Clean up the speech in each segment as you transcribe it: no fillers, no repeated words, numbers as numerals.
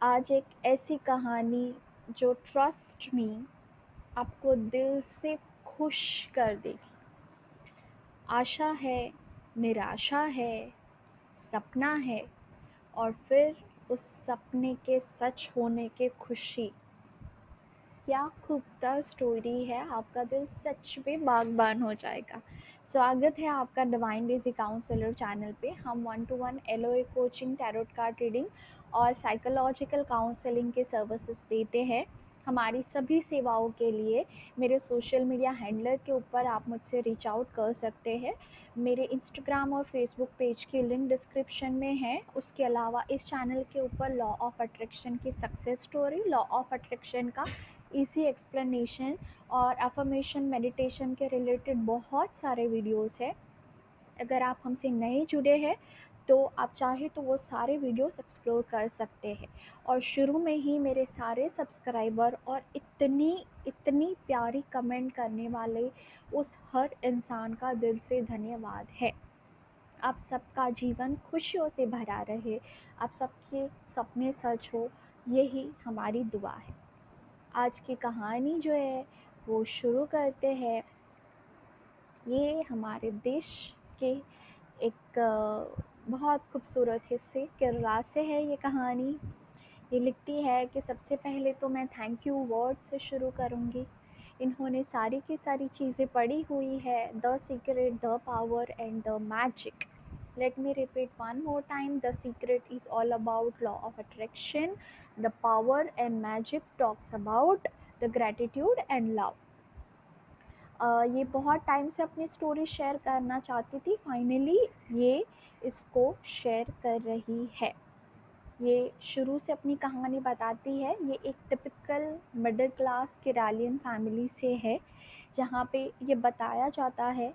आज एक ऐसी कहानी जो ट्रस्ट मी आपको दिल से खुश कर देगी। आशा है, निराशा है, सपना है और फिर उस सपने के सच होने की खुशी। क्या खूबसूरत स्टोरी है, आपका दिल सच में बागबान हो जाएगा। स्वागत है आपका डिवाइन डेज़ी काउंसलर चैनल पे। हम 1-to-1 LOA coaching, tarot card reading और साइकोलॉजिकल काउंसलिंग के सर्विसेज देते हैं। हमारी सभी सेवाओं के लिए मेरे सोशल मीडिया हैंडलर के ऊपर आप मुझसे रीच आउट कर सकते हैं। मेरे इंस्टाग्राम और फेसबुक पेज की लिंक डिस्क्रिप्शन में है। उसके अलावा इस चैनल के ऊपर लॉ ऑफ अट्रैक्शन की success story, law of attraction का इजी एक्सप्लेनेशन और अफर्मेशन मेडिटेशन के रिलेटेड बहुत सारे वीडियोस है। अगर आप हमसे नए जुड़े हैं तो आप चाहे तो वो सारे वीडियोस एक्सप्लोर कर सकते हैं। और शुरू में ही मेरे सारे सब्सक्राइबर और इतनी इतनी प्यारी कमेंट करने वाले उस हर इंसान का दिल से धन्यवाद है। आप सबका जीवन खुशियों से भरा रहे, आप सबके सपने सच हो, यही हमारी दुआ है। आज की कहानी जो है वो शुरू करते हैं। ये हमारे देश के एक बहुत खूबसूरत हिस्से केरला से है ये कहानी। ये लिखती है कि सबसे पहले तो मैं थैंक यू वर्ड से शुरू करूँगी। इन्होंने सारी की सारी चीज़ें पढ़ी हुई है, the secret, the power and the magic. Let me repeat one more time. The secret is all about law of attraction. The power and magic talks about the gratitude and love. ये बहुत time से अपनी story share करना चाहती थी, finally ये इसको share कर रही है। ये शुरू से अपनी कहानी बताती है। ये एक टिपिकल मिडिल क्लास केरलियन फैमिली से है, जहाँ पे ये बताया जाता है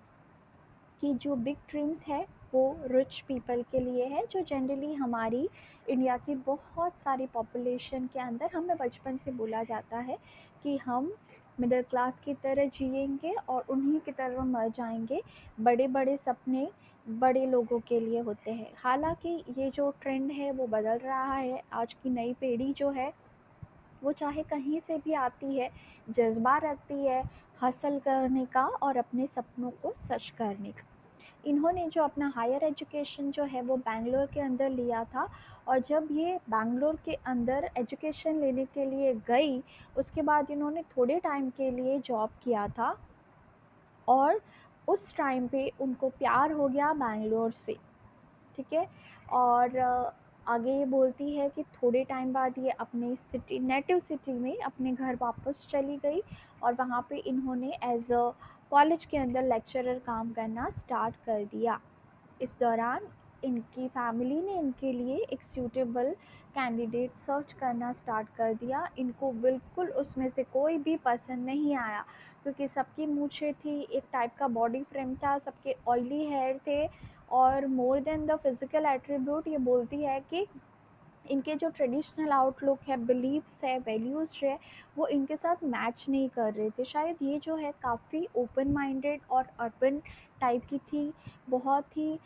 कि जो बिग ड्रीम्स है वो रिच पीपल के लिए है, जो जनरली हमारी इंडिया की बहुत सारी पॉपुलेशन के अंदर हमें बचपन से बोला जाता है कि हम मिडिल क्लास की तरह जिएंगे और उन्हीं की तरह मर जाएंगे। बड़े बड़े सपने बड़े लोगों के लिए होते हैं। हालांकि ये जो ट्रेंड है वो बदल रहा है। आज की नई पीढ़ी जो है वो चाहे कहीं से भी आती है, जज्बा रखती है हासिल करने का और अपने सपनों को सच करने का। इन्होंने जो अपना हायर एजुकेशन जो है वो बैंगलोर के अंदर लिया था, और जब ये बैंगलोर के अंदर एजुकेशन लेने के लिए गई, उसके बाद इन्होंने थोड़े टाइम के लिए जॉब किया था और उस टाइम पे उनको प्यार हो गया बैंगलोर से। ठीक है। और आगे ये बोलती है कि थोड़े टाइम बाद ये अपने सिटी, नेटिव सिटी में अपने घर वापस चली गई और वहाँ पे इन्होंने एज अ कॉलेज के अंदर लेक्चरर काम करना स्टार्ट कर दिया। इस दौरान इनकी फैमिली ने इनके लिए एक सूटेबल कैंडिडेट सर्च करना स्टार्ट कर दिया। इनको बिल्कुल उसमें से कोई भी पसंद नहीं आया, क्योंकि सबकी मूछें थी, एक टाइप का बॉडी फ्रेम था, सबके ऑयली हेयर थे। और more than the physical attribute, ये बोलती है कि इनके जो ट्रेडिशनल आउटलुक है, बिलीफ्स है, वैल्यूज़ है, वो इनके साथ मैच नहीं कर रहे थे। शायद ये जो है काफ़ी ओपन माइंडेड और अर्बन टाइप की थी, बहुत ही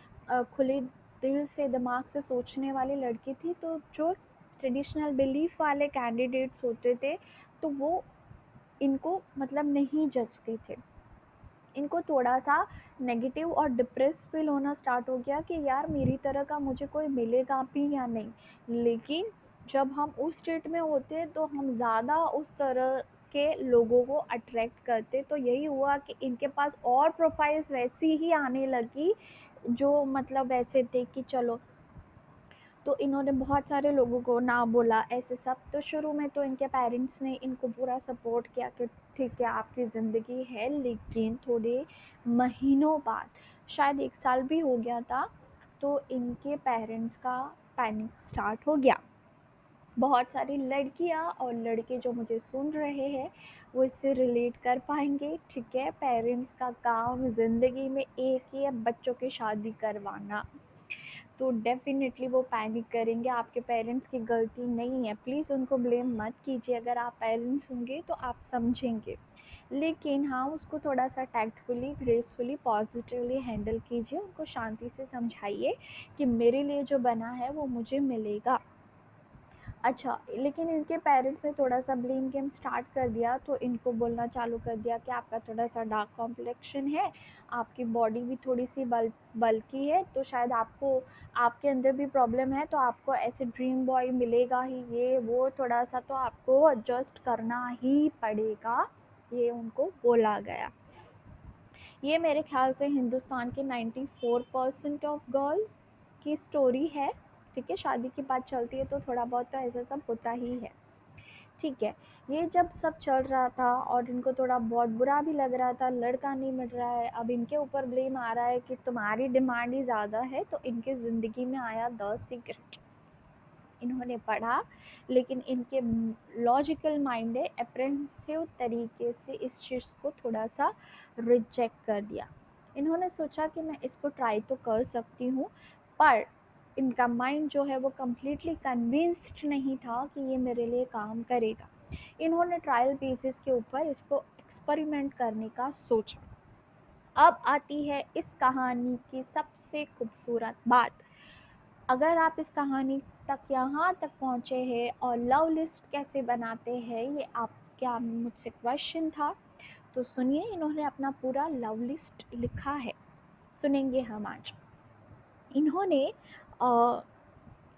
खुले दिल से, दिमाग से सोचने वाली लड़की थी। तो जो ट्रेडिशनल बिलीफ वाले कैंडिडेट्स होते थे तो वो इनको मतलब नहीं जचते थे। इनको थोड़ा-सा नेगेटिव और डिप्रेस फ़ील होना स्टार्ट हो गया कि यार मेरी तरह का मुझे कोई मिलेगा भी या नहीं। लेकिन जब हम उस स्टेट में होते हैं तो हम ज़्यादा उस तरह के लोगों को अट्रैक्ट करते। तो यही हुआ कि इनके पास और प्रोफ़ाइल्स वैसी ही आने लगी, जो मतलब वैसे थे कि चलो। तो इन्होंने बहुत सारे लोगों को ना बोला, ऐसे सब। तो शुरू में तो इनके पेरेंट्स ने इनको पूरा सपोर्ट किया कि ठीक है आपकी ज़िंदगी है। लेकिन थोड़े महीनों बाद, शायद 1 साल भी हो गया था, तो इनके पेरेंट्स का पैनिक स्टार्ट हो गया। बहुत सारी लड़कियां और लड़के जो मुझे सुन रहे हैं वो इससे रिलेट कर पाएंगे। ठीक है, पेरेंट्स का काम ज़िंदगी में एक ही है, बच्चों की शादी करवाना। तो डेफ़िनेटली वो पैनिक करेंगे। आपके पेरेंट्स की गलती नहीं है, प्लीज़ उनको ब्लेम मत कीजिए। अगर आप पेरेंट्स होंगे तो आप समझेंगे। लेकिन हाँ, उसको थोड़ा-सा टैक्टफुली, ग्रेसफुली, पॉज़िटिवली हैंडल कीजिए। उनको शांति से समझाइए कि मेरे लिए जो बना है वो मुझे मिलेगा। अच्छा, लेकिन इनके पेरेंट्स ने थोड़ा-सा ब्लेम गेम स्टार्ट कर दिया, तो इनको बोलना चालू कर दिया कि आपका थोड़ा-सा डार्क कॉम्प्लेक्शन है, आपकी बॉडी भी थोड़ी-सी बल्की है, तो शायद आपको आपके अंदर भी प्रॉब्लम है, तो आपको ऐसे ड्रीम बॉय मिलेगा ही, ये वो थोड़ा-सा तो आपको एडजस्ट करना ही पड़ेगा, ये उनको बोला गया। ये मेरे ख्याल से हिंदुस्तान के 94% ऑफ गर्ल की स्टोरी है। ठीक है, शादी की बात चलती है तो थोड़ा बहुत तो ऐसा सब होता ही है। ठीक है, ये जब सब चल रहा था और इनको थोड़ा बहुत बुरा भी लग रहा था, लड़का नहीं मिल रहा है, अब इनके ऊपर ब्लेम आ रहा है कि तुम्हारी डिमांड ही ज़्यादा है, तो इनके ज़िंदगी में आया द सीक्रेट। इन्होंने पढ़ा, लेकिन इनके लॉजिकल माइंड ने अप्रेहेंसिव तरीके से इस चीज़ को थोड़ा सा रिजेक्ट कर दिया। इन्होंने सोचा कि मैं इसको ट्राई तो कर सकती हूँ, पर इनका माइंड जो है वो कम्प्लीटली कन्विंस्ड नहीं था कि ये मेरे लिए काम करेगा। इन्होंने ट्रायल बेसिस के ऊपर इसको एक्सपेरिमेंट करने का सोचा। अब आती है इस कहानी की सबसे खूबसूरत बात। अगर आप इस कहानी तक यहाँ तक पहुँचे हैं और लव लिस्ट कैसे बनाते हैं, ये आपका मुझसे क्वेश्चन था, तो सुनिए, इन्होंने अपना पूरा लव लिस्ट लिखा है, सुनेंगे हम आज। इन्होंने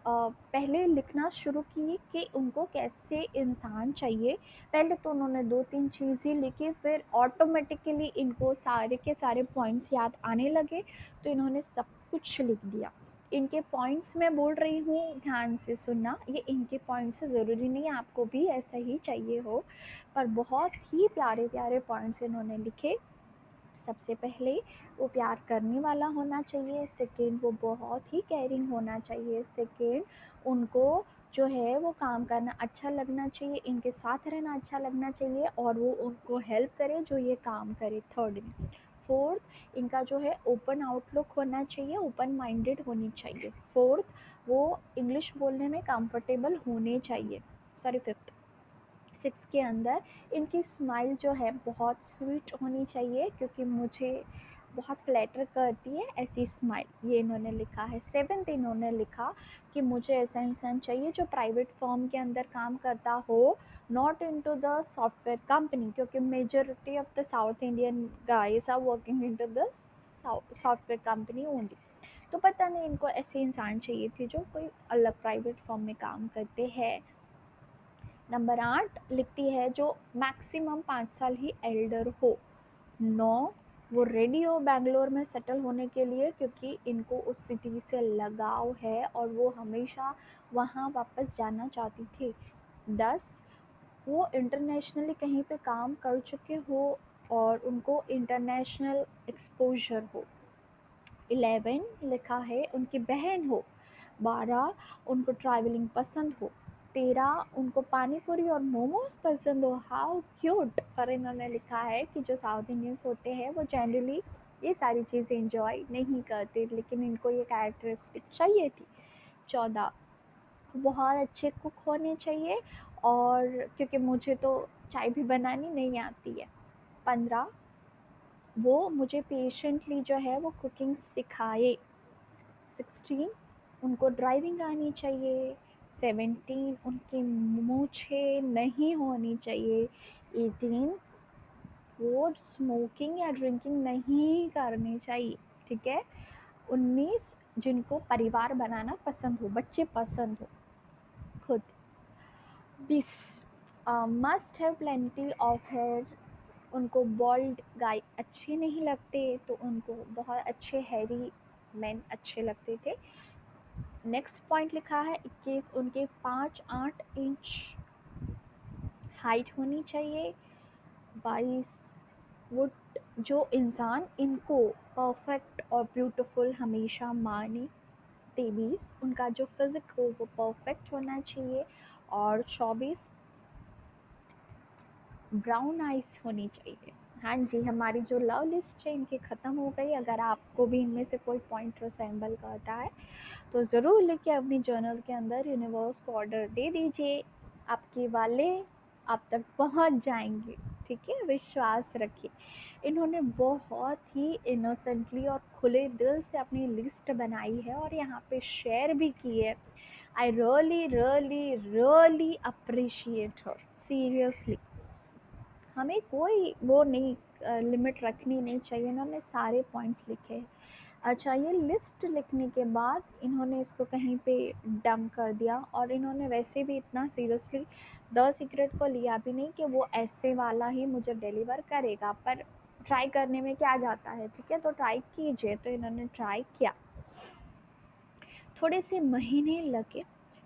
पहले लिखना शुरू की कि उनको कैसे इंसान चाहिए। पहले तो उन्होंने 2-3 चीज़ें लिखी, फिर ऑटोमेटिकली इनको सारे के सारे पॉइंट्स याद आने लगे, तो इन्होंने सब कुछ लिख दिया। इनके पॉइंट्स मैं बोल रही हूँ, ध्यान से सुनना, ये इनके पॉइंट्स से ज़रूरी नहीं है आपको भी ऐसा ही चाहिए हो, पर बहुत ही प्यारे प्यारे पॉइंट्स इन्होंने लिखे। सबसे पहले वो प्यार करने वाला होना चाहिए, सेकंड वो बहुत ही केयरिंग होना चाहिए, सेकंड उनको जो है वो काम करना अच्छा लगना चाहिए, इनके साथ रहना अच्छा लगना चाहिए और वो उनको हेल्प करे जो ये काम करे, थर्ड में। फोर्थ, इनका जो है ओपन आउटलुक होना चाहिए, ओपन माइंडेड होनी चाहिए। फोर्थ, वो इंग्लिश बोलने में कंफर्टेबल होने चाहिए। Sorry, fifth. सिक्स के अंदर इनकी स्माइल जो है बहुत स्वीट होनी चाहिए, क्योंकि मुझे बहुत फ्लैटर करती है ऐसी स्माइल, ये इन्होंने लिखा है। सेवन्थ, इन्होंने लिखा कि मुझे ऐसा इंसान चाहिए जो प्राइवेट फर्म के अंदर काम करता हो, not into the software company, क्योंकि majority of the South Indian guys are working into the software company only. तो पता नहीं इनको ऐसे इंसान चाहिए थे जो कोई अलग प्राइवेट फर्म में काम करते हैं। नंबर 8 लिखती है जो मैक्सिमम 5 साल ही एल्डर हो। 9, वो रेडी हो बैंगलोर में सेटल होने के लिए, क्योंकि इनको उस सिटी से लगाव है और वो हमेशा वहाँ वापस जाना चाहती थी। 10, वो इंटरनेशनली कहीं पे काम कर चुके हो और उनको इंटरनेशनल एक्सपोजर हो। 11 लिखा है उनकी बहन हो। 12, उनको ट्रैवलिंग पसंद हो। 13, उनको पानी पूरी और मोमोज पसंद हो। How cute. और इन्होंने लिखा है कि जो साउथ इंडियंस होते हैं वो जनरली ये सारी चीज़ें इंजॉय नहीं करते, लेकिन इनको ये कैरेक्टरिस्टिक चाहिए थी। 14, बहुत अच्छे कुक होने चाहिए, और क्योंकि मुझे तो चाय भी बनानी नहीं आती है। 15, वो मुझे पेशेंटली जो है वो कुकिंग सिखाए। 16, उनको ड्राइविंग आनी चाहिए। 17, उनकी मूछें नहीं होनी चाहिए। 18, वो स्मोकिंग या ड्रिंकिंग नहीं करनी चाहिए। ठीक है। 19, जिनको परिवार बनाना पसंद हो, बच्चे पसंद हो खुद। 20, must have plenty of hair, उनको बॉल्ड गाय अच्छे नहीं लगते, तो उनको बहुत अच्छे हैरी मैन अच्छे लगते थे। नेक्स्ट पॉइंट लिखा है 21, उनके 5-8 इंच हाइट होनी चाहिए। 22, वो जो इंसान इनको परफेक्ट और ब्यूटीफुल हमेशा माने। 23, उनका जो फिजिक हो वो परफेक्ट होना चाहिए। और 24, ब्राउन आइज़ होनी चाहिए। हाँ जी, हमारी जो लव लिस्ट है इनकी ख़त्म हो गई। अगर आपको भी इनमें से कोई पॉइंट रिसेंबल करता है तो ज़रूर लिखिए अपनी जर्नल के अंदर, यूनिवर्स को ऑर्डर दे दीजिए, आपके वाले आप तक पहुंच जाएंगे। ठीक है, विश्वास रखिए। इन्होंने बहुत ही इनोसेंटली और खुले दिल से अपनी लिस्ट बनाई है और यहाँ पे शेयर भी की है। I really really really appreciate her, seriously. हमें कोई वो नहीं, लिमिट रखनी नहीं चाहिए। इन्होंने सारे पॉइंट्स लिखे हैं। अच्छा, ये लिस्ट लिखने के बाद इन्होंने इसको कहीं पे डंप कर दिया, और इन्होंने वैसे भी इतना सीरियसली द सीक्रेट को लिया भी नहीं कि वो ऐसे वाला ही मुझे डिलीवर करेगा, पर ट्राई करने में क्या जाता है, ठीक है, तो ट्राई कीजिए। तो इन्होंने ट्राई किया, थोड़े से महीने लगे।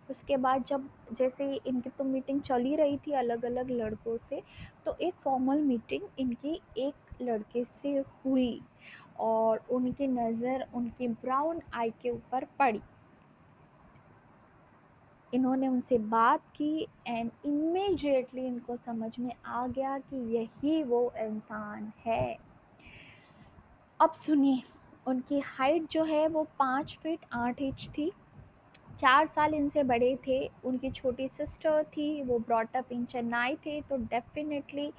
उसके बाद जब जैसे इनकी तो मीटिंग चल ही रही थी अलग अलग लड़कों से, तो एक फॉर्मल मीटिंग इनकी एक लड़के से हुई, और उनकी नज़र उनकी ब्राउन आई के ऊपर पड़ी। इन्होंने उनसे बात की, एंड इमीडिएटली इनको समझ में आ गया कि यही वो इंसान है। अब सुनिए, उनकी हाइट जो है वो 5 फीट 8 इंच थी। 4 साल इनसे बड़े थे। उनकी छोटी सिस्टर थी, वो ब्रॉट अप इन चेन्नई थे, तो डेफिनेटली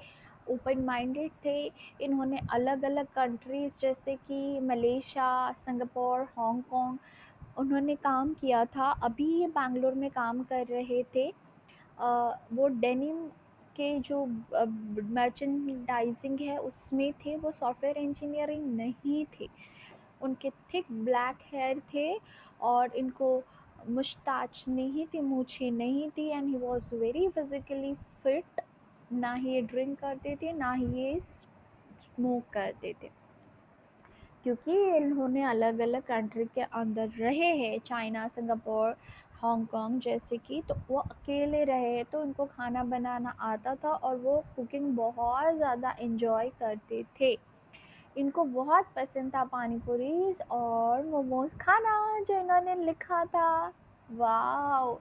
ओपन माइंडेड थे। इन्होंने अलग अलग कंट्रीज़ जैसे कि मलेशिया, सिंगापुर, हांगकांग, उन्होंने काम किया था। अभी ये बैंगलोर में काम कर रहे थे। वो डेनिम के जो मर्चेंडाइजिंग है उसमें थे, वो सॉफ्टवेयर इंजीनियरिंग नहीं थे। उनके थिक ब्लैक हेयर थे, और इनको मुस्ताच नहीं थी, मूछें नहीं थी, and he was very physically fit. ना ही ये ड्रिंक करते थे, ना ही ये स्मोक करते थे, क्योंकि इन्होंने अलग अलग कंट्री के अंदर रहे हैं, चाइना, सिंगापुर, हांगकांग जैसे कि, तो वो अकेले रहे, तो उनको खाना बनाना आता था, और वो कुकिंग बहुत ज़्यादा इन्जॉय करते थे। इनको बहुत पसंद था पानी पूरीज और मोमोज खाना, जो इन्होंने लिखा था। वाह,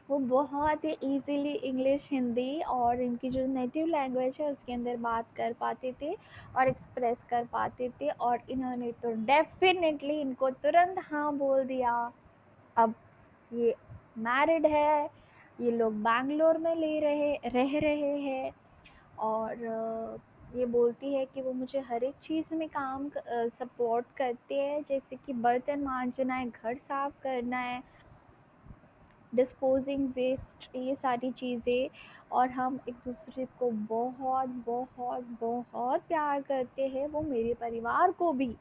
वो बहुत ही इजीली इंग्लिश, हिंदी और इनकी जो नेटिव लैंग्वेज है उसके अंदर बात कर पाते थे और एक्सप्रेस कर पाते थे, और इन्होंने तो डेफिनेटली इनको तुरंत हाँ बोल दिया। अब ये मैरिड है, ये लोग बैंगलोर में रह रहे हैं, और ये बोलती है कि वो मुझे हर एक चीज़ में काम सपोर्ट करते हैं, जैसे कि बर्तन मांजना है, घर साफ करना है, डिस्पोजिंग वेस्ट, ये सारी चीज़ें। और हम एक दूसरे को बहुत बहुत बहुत प्यार करते हैं। वो मेरे परिवार को भी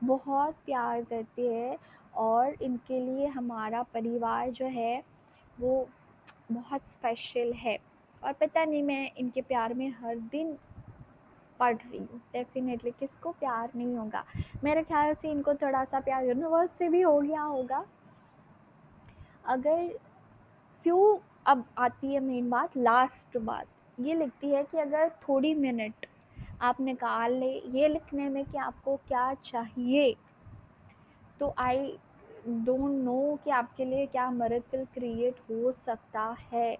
बहुत प्यार करते हैं, और इनके लिए हमारा परिवार जो है वो बहुत स्पेशल है। और पता नहीं, मैं इनके प्यार में हर दिन पढ़ रही हूँ। डेफिनेटली किसको प्यार नहीं होगा। मेरे ख्याल से इनको थोड़ा सा प्यार यूनिवर्स से भी हो गया होगा। अगर फ्यू, अब आती है मेन बात, लास्ट बात ये लिखती है कि अगर थोड़ी मिनट आप निकाल ले ये लिखने में कि आपको क्या चाहिए, तो आई डोंट नो कि आपके लिए क्या मिरेकल क्रिएट हो सकता है।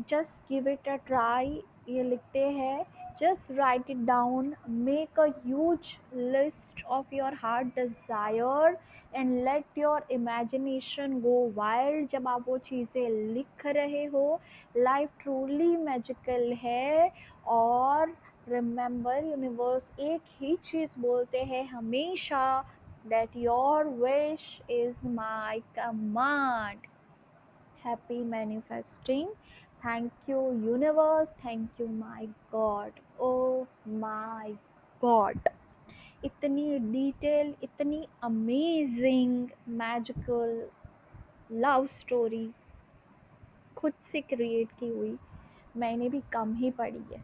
Just give it a try, ये लिखते हैं। Just right it down, make a huge list of your heart desire and let your imagination go wild. जब आप वो चीज़ें लिख रहे हो, लाइफ ट्रूली मैजिकल है। और रिमेंबर, यूनिवर्स एक ही चीज़ बोलते हैं हमेशा, that your wish is my command. Happy manifesting. Thank you, universe. Thank you, my God. Oh my God. इतनी डिटेल, इतनी अमेजिंग मैजिकल लव स्टोरी खुद से क्रिएट की हुई मैंने भी कम ही पढ़ी है।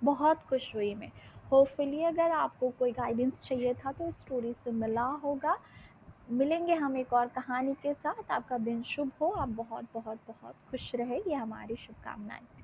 बहुत खुश हुई मैं। होपफुली अगर आपको कोई गाइडेंस चाहिए था तो इस स्टोरी से मिला होगा। मिलेंगे हम एक और कहानी के साथ। आपका दिन शुभ हो, आप बहुत बहुत बहुत खुश रहे, ये हमारी शुभकामनाएं।